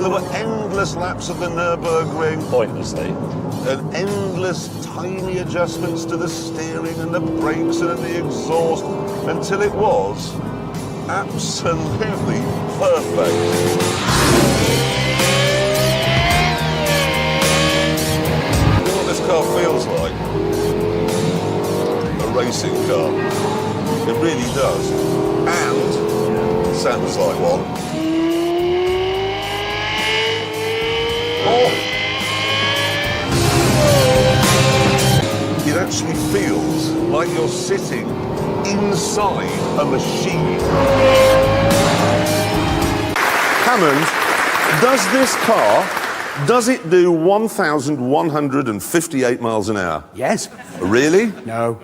And there were endless laps of the Nürburgring. Pointlessly. And endless tiny adjustments to the steering and the brakes and the exhaust until it was absolutely perfect. You know what this car feels like? A racing car. It really does. And sounds like one. Oh! It actually feels like you're sitting inside a machine. Hammond, does this car, does it do 1,158 miles an hour? Yes. Really? No.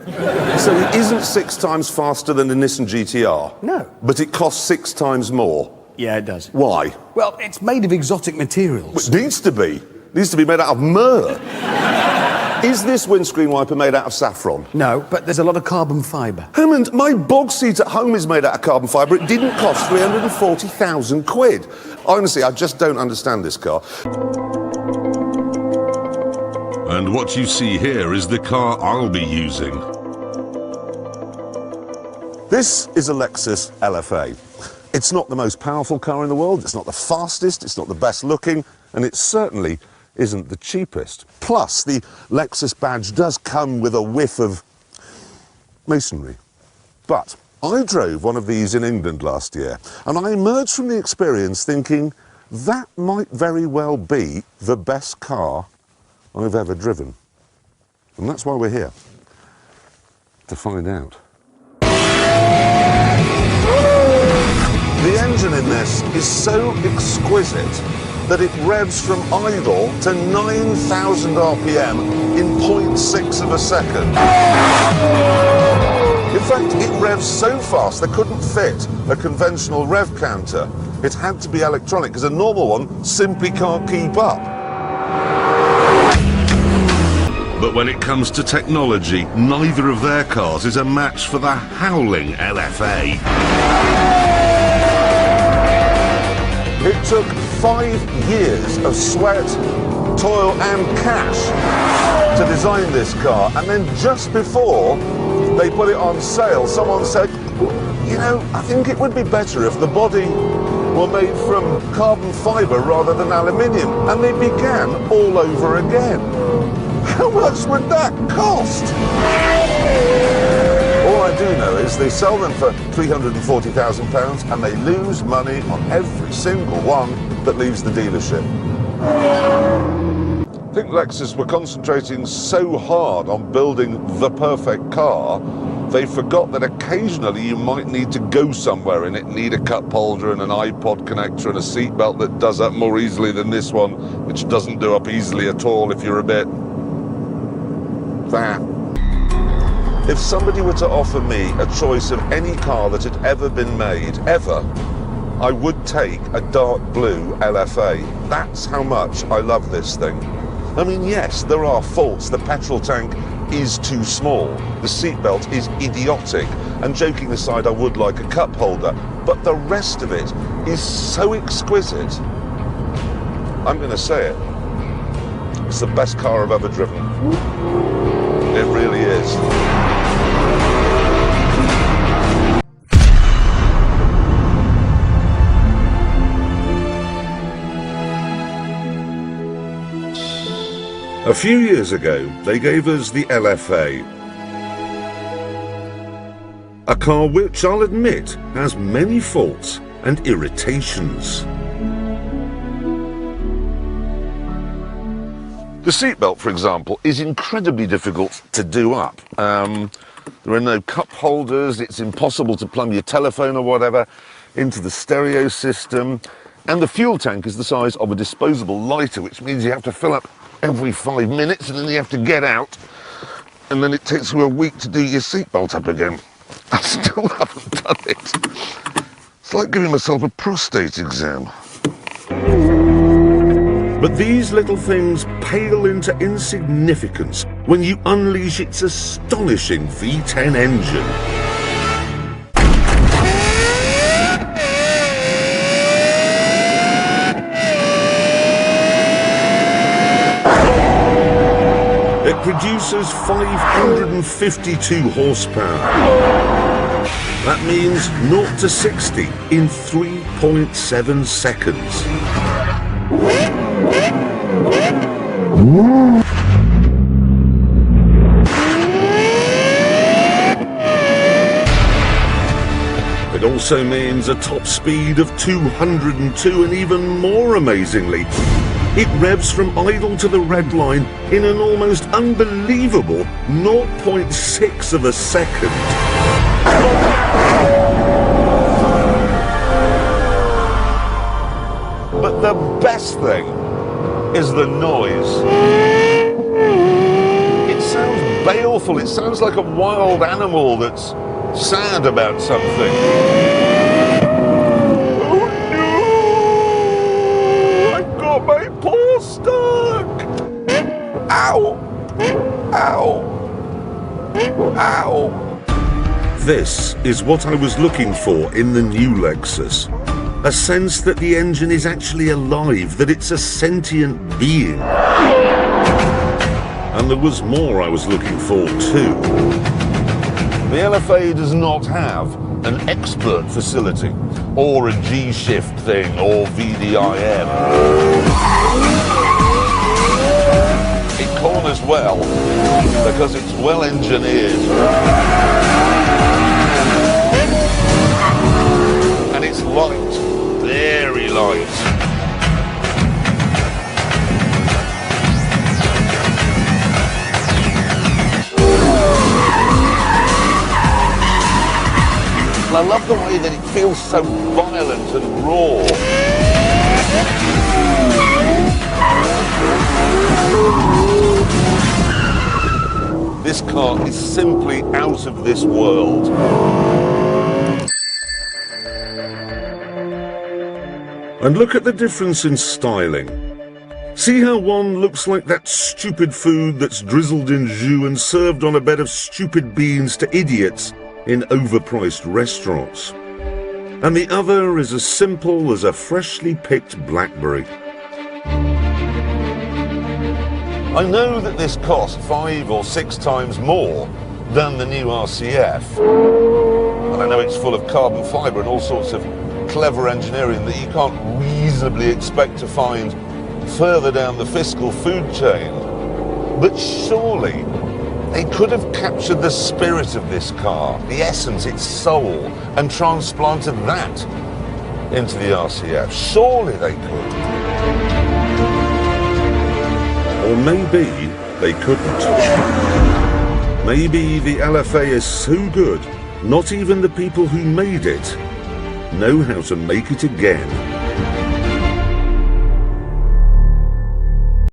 So it isn't 6 times faster than a Nissan GTR? No. But it costs 6 times more? Yeah, it does. Why? Well, it's made of exotic materials. It needs to be. It needs to be made out of myrrh. Is this windscreen wiper made out of saffron? No, but there's a lot of carbon fibre. Hammond, my bog seat at home is made out of carbon fibre. It didn't cost 340,000 quid. Honestly, I just don't understand this car. And what you see here is the car I'll be using. This is a Lexus LFA. It's not the most powerful car in the world, it's not the fastest, it's not the best looking, and it certainly isn't the cheapest. Plus, the Lexus badge does come with a whiff of masonry. But I drove one of these in England last year, and I emerged from the experience thinking that might very well be the best car I've ever driven. And that's why we're here, to find out. The engine in this is so exquisite that it revs from idle to 9,000 RPM in 0.6 of a second. In fact, it revs so fast they couldn't fit a conventional rev counter. It had to be electronic because a normal one simply can't keep up. But when it comes to technology, neither of their cars is a match for the howling LFA. It took 5 years of sweat, toil and cash to design this car, and then just before they put it on sale, someone said, you know, I think it would be better if the body were made from carbon fibre rather than aluminium, and they began all over again. How much would that cost? All I do know is they sell them for £340,000 and they lose money on every single one that leaves the dealership. I think Lexus were concentrating so hard on building the perfect car, they forgot that occasionally you might need to go somewhere in it, need a cup holder and an iPod connector and a seatbelt that does up more easily than this one, which doesn't do up easily at all if you're a bit fat. If somebody were to offer me a choice of any car that had ever been made, ever, I would take a dark blue LFA. That's how much I love this thing. I mean, yes, there are faults. The petrol tank is too small. The seatbelt is idiotic. And joking aside, I would like a cup holder. But the rest of it is so exquisite. I'm going to say it. It's the best car I've ever driven. It really is. A few years ago, they gave us the LFA. A car which, I'll admit, has many faults and irritations. The seatbelt, for example, is incredibly difficult to do up. There are no cup holders, it's impossible to plumb your telephone or whatever into the stereo system, and the fuel tank is the size of a disposable lighter, which means you have to fill up every 5 minutes and then you have to get out, and then it takes you a week to do your seatbelt up again. I still haven't done it. It's like giving myself a prostate exam. But these little things pale into insignificance when you unleash its astonishing V10 engine. produces 552 horsepower. That means 0 to 60 in 3.7 seconds. It also means a top speed of 202, and even more amazingly, it revs from idle to the red line in an almost unbelievable 0.6 of a second. But the best thing is the noise. It sounds baleful. It sounds like a wild animal that's sad about something. Oh no! I got my paw stuck! Ow! Ow! Ow! This is what I was looking for in the new Lexus. A sense that the engine is actually alive, that it's a sentient being. And there was more I was looking for too. The LFA does not have an expert facility, or a G-shift thing, or VDIM. It corners well, because it's well engineered. And it's light, very light. I love the way that it feels so violent and raw. This car is simply out of this world. And look at the difference in styling. See how one looks like that stupid food that's drizzled in jus and served on a bed of stupid beans to idiots in overpriced restaurants. And the other is as simple as a freshly picked blackberry. I know that this cost 5 or 6 times more than the new RCF. And I know it's full of carbon fibre and all sorts of clever engineering that you can't reasonably expect to find further down the fiscal food chain. But surely they could have captured the spirit of this car, the essence, its soul, and transplanted that into the RCF. Surely they could. Or maybe they couldn't. Maybe the LFA is so good, not even the people who made it know how to make it again.